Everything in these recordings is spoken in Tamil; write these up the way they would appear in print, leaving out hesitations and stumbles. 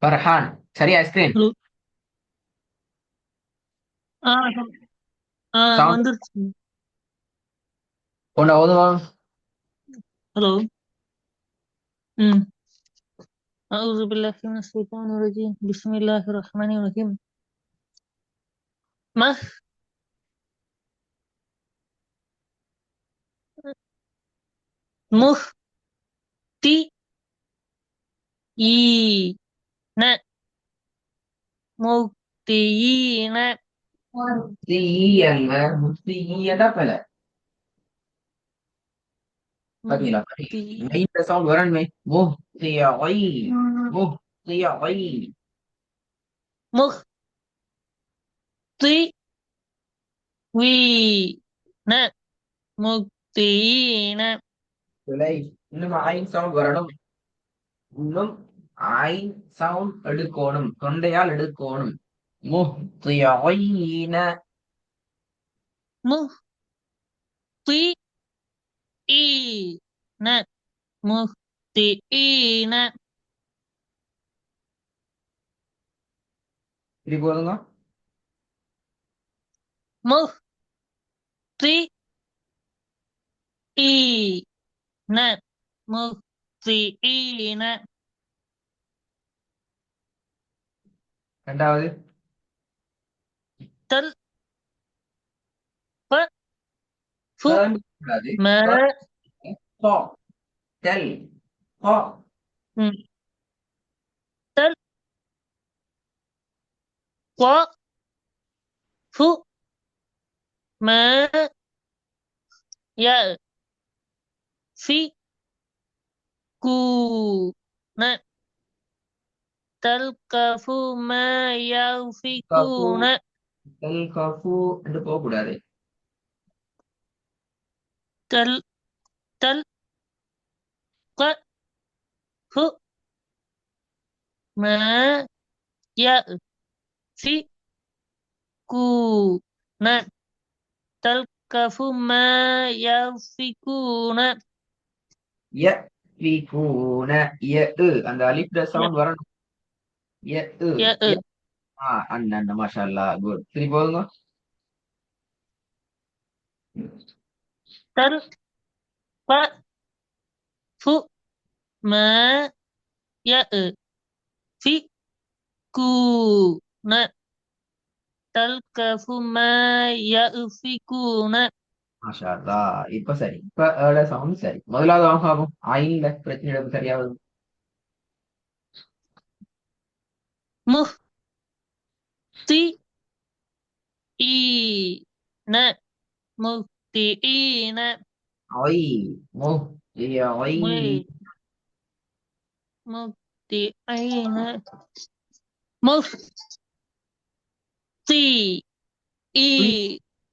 ஃபர்ஹான் சரியா ஸ்கிரீன் ஹலோ. ஆ ஆ சவுண்ட் வந்துருச்சு. கொண்ட ஓதுவா. ஹலோ. ம். أعوذ بالله من الشيطان الرجيم بسم الله الرحمن الرحيم. مه مهتي إي ன مهتيين முஃப்தியல்ல முஃப்தியடா பல பாத்தீங்களா பாத்தி مهتي மெயின் சவுண்ட் வரணுமே முஃப்தியை முஃப்தியை مهتوين مهتين பிழை. இன்னும் ஐன் சவுண்ட் வரணும். இன்னும் ஐன் சவுண்ட் எடுக்கணும், தொண்டையால் எடுக்கணும். முஹ்தியீன مهطئين مهطئين இப்படி போதுங்க. مهطئين مهطئين ரெண்டாவது تل ف ف தேர்ந்து கூடாது. ما ப டெல் ப تل ق ف ما يا في كو ن تلقف ما கஃபு ينفقون டெல் கஃபு என்று போகக்கூடாது. تل تلقف ما ينفقون تلقف ما ينفقون ய ஃபீகூன ய அந்த அலிஃப் يا சவுண்ட் வரணும். ய يا ய அண்ணன் மாஷா அல்லாஹ் குட். சரி போதுங்க. تلقف ما ينفقون تلقف ما ينفقون மாஷா அல்லாஹ். இப்ப சரி. இப்ப சவுண்ட் சரி. முதலாவது அவங்க ஆகும் ஐன்ல பிரச்சனை எடுப்பு சரியாவது. مهطئين مهطئين ஒய் மு ஒய் مهطئين مهطئين த்ரீ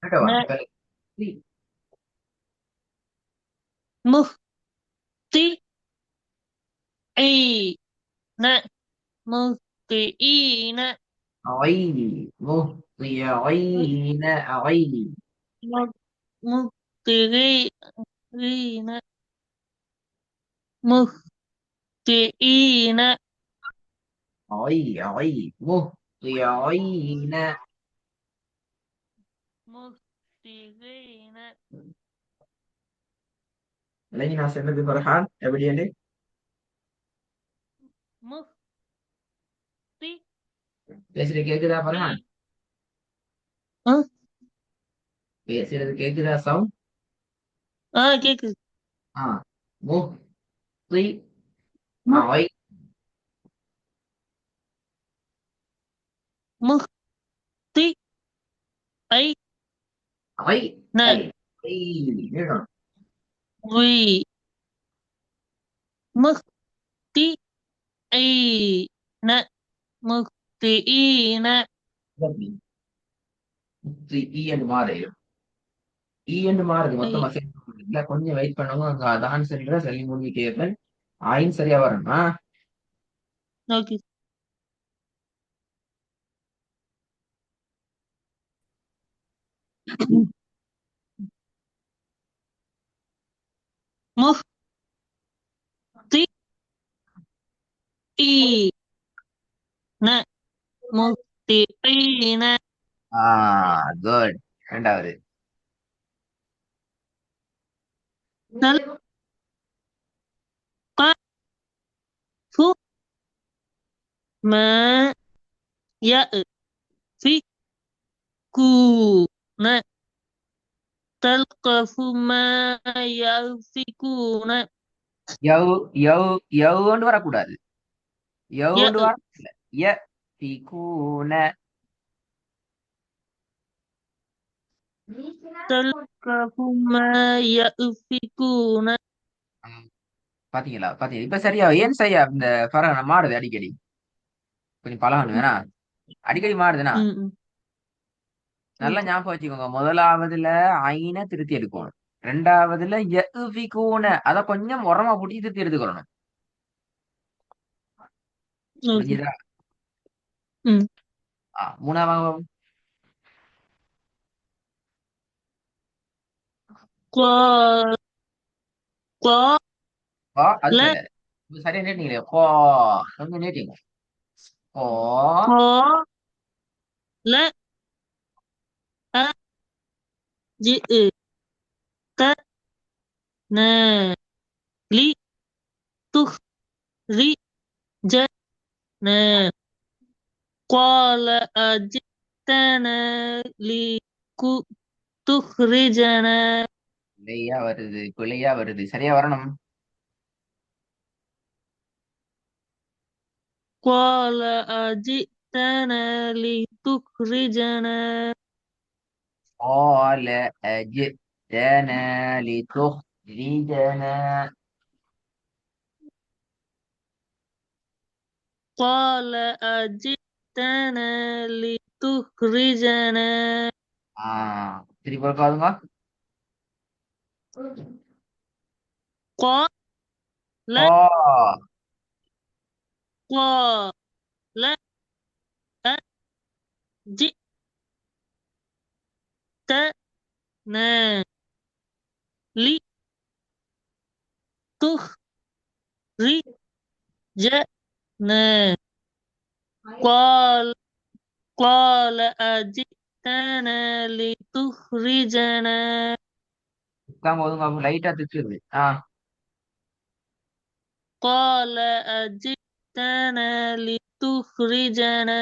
கேட்டவா த்ரீ مهطئين مهطئين ஒய் மு ஒய்ன ஒய் مهطئين مهطئين ஒய் ஒய் மு ஒய்ன مهطئين இல்லைங்க நான் சொன்னது ஃபர்ஹான் எப்படி என்று مهطئين பேசுறது கேக்குதா ஃபர்ஹான்? பேசுறது கேக்குதா சவுண்ட்? கேக்குது. ஆ மு ஒய் مهطئين ஒய் எல் ஒய் வேணும். مهطئين مهطئين ஈ என்று மாறு. ஈ என்று மாறுது மொத்தமா சேர்ந்து இல்ல. கொஞ்சம் வெயிட் பண்ணுங்க. அங்க அதான் சரியா சொல்லி முடிக்கிட்டே இருப்பேன். ஆயின் சரியா வரணும். ஓகே. முஹ்திஈன முஹ்திஈன குட். ரெண்டாவது. தல்கஃபு மா யஃபிகூன தல்கஃபு மா யஃபிகூன யவ் யவ் யவ்ன்னு வரக்கூடாது. யவ்ன்னு ய வர இல்ல. ய பிகூன. தல்கஃபு மா யஃபிகூன. பாத்தீங்களா பாத்தீங்களா இப்ப சரியா? ஏன் சரியா இந்த ஃபரகன மாறுது அடிக்கடி? கொஞ்சம் பழகணும் வேணா. அடிக்கடி மாறுதுண்ணா. ம், ம். நல்லா ஓகே. ஞாபகம் வச்சுக்கோங்க. முதலாவதுல ஐன திருத்தி எடுக்கணும். ரெண்டாவதுல யஃபிகூன அத கொஞ்சம் உரமா போட்டு திருத்தி எடுத்துக்கணும். ஓகே. புரிஞ்சுதா? ம். மூணாவது. قال அது قال பிள்ளை. இப்ப சரியா நேட்டீங்களே. கொஞ்சம் நேட்டிங்க. கோ قال أجئتنا لتخرجنا. قال أجئتنا لتخرجنا. பிள்ளையா வருது பிள்ளையா வருது. சரியா வரணும். قال أجئتنا لتخرجنا. قال أجئتنا لتخرجنا. قال أجئتنا لتخرجنا. திருப்பி இருக்காதுங்க. قال கோ قال أجئتنا لتخرجنا. قال قال أجئتنا لتخرجنا. ஒதுங்க லைட்டா திட்டுது. قال أجئتنا لتخرجنا.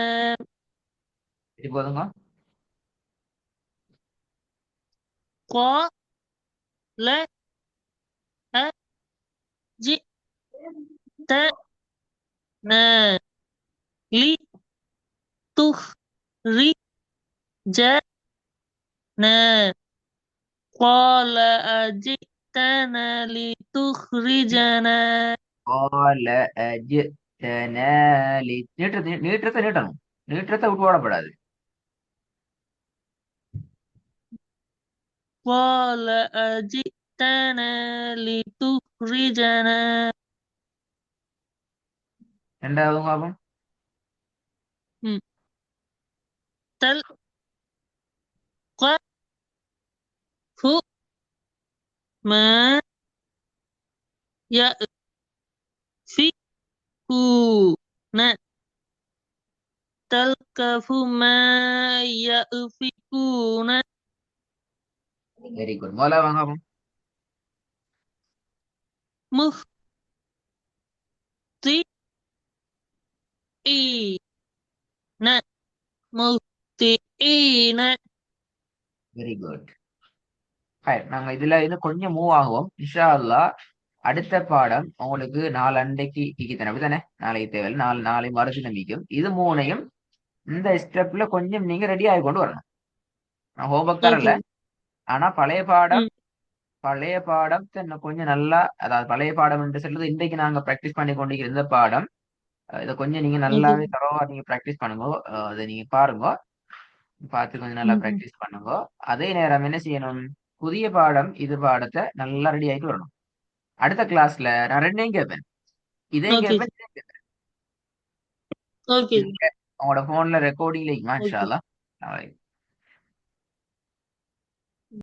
திருப்பி ஒதுங்க. قال أجئتنا لتخرجنا. قال أجئتنا لتخرجنا. قال أجئتنا நீட்டத்தை நீட்டணும். நீட்டத்தை விட்டு ஓடப்படாது. قال أجئتنا لتخرجنا. ரெண்டாவது பாப்போம். تلقف ما يأفكون. تلقف ما يأفكون. Very good. முதல்ல வாங்க பாப்போம். مهطئين مهطئين. Very good. நாங்க இதுல இன்னும் கொஞ்சம் மூவ் ஆகுவோம் இன்ஷா அல்லாஹ். அடுத்த பாடம் உங்களுக்கு 4 அண்டைக்கு இக்கித்தன அப்படித்தானே? நாளைக்கு தேவையில்லை. நாளை மறுசு நம்பிக்கும். இது மூணையும் இந்த ஸ்டெப்ல கொஞ்சம் நீங்க ரெடி ஆகி கொண்டு வரணும். நான் ஹோம்ஒர்க் தரல. ஓகே. ஆனா பழைய பாடம் இன்னும் கொஞ்சம் நல்லா, அதாவது பழைய பாடம் என்று சொல்றது இன்றைக்கு நாங்க பிராக்டிஸ் பண்ணி கொண்டிருக்கிற இந்த பாடம். இதை கொஞ்சம் நீங்க ஓகே. நல்லாவே தரவா நீங்க பிராக்டிஸ் பண்ணுங்க. அதை நீங்க பாருங்க. பார்த்து கொஞ்சம் நல்லா பிராக்டிஸ் பண்ணுங்க. அதே நேரம் என்ன செய்யணும்? புதிய பாடம் இது பாடத்தை நல்லா ரெடி ஆயிட்டு வரணும். அடுத்த கிளாஸ்ல நான் ரெண்டையும் கேட்பேன். இதையும் ஓகே. கேட்பேன், இதையும் கேட்பேன். ஓகே. உங்களோட போன்ல ரெக்கார்டிங்ல இன்ஷா ஓகே. அல்லாஹ்.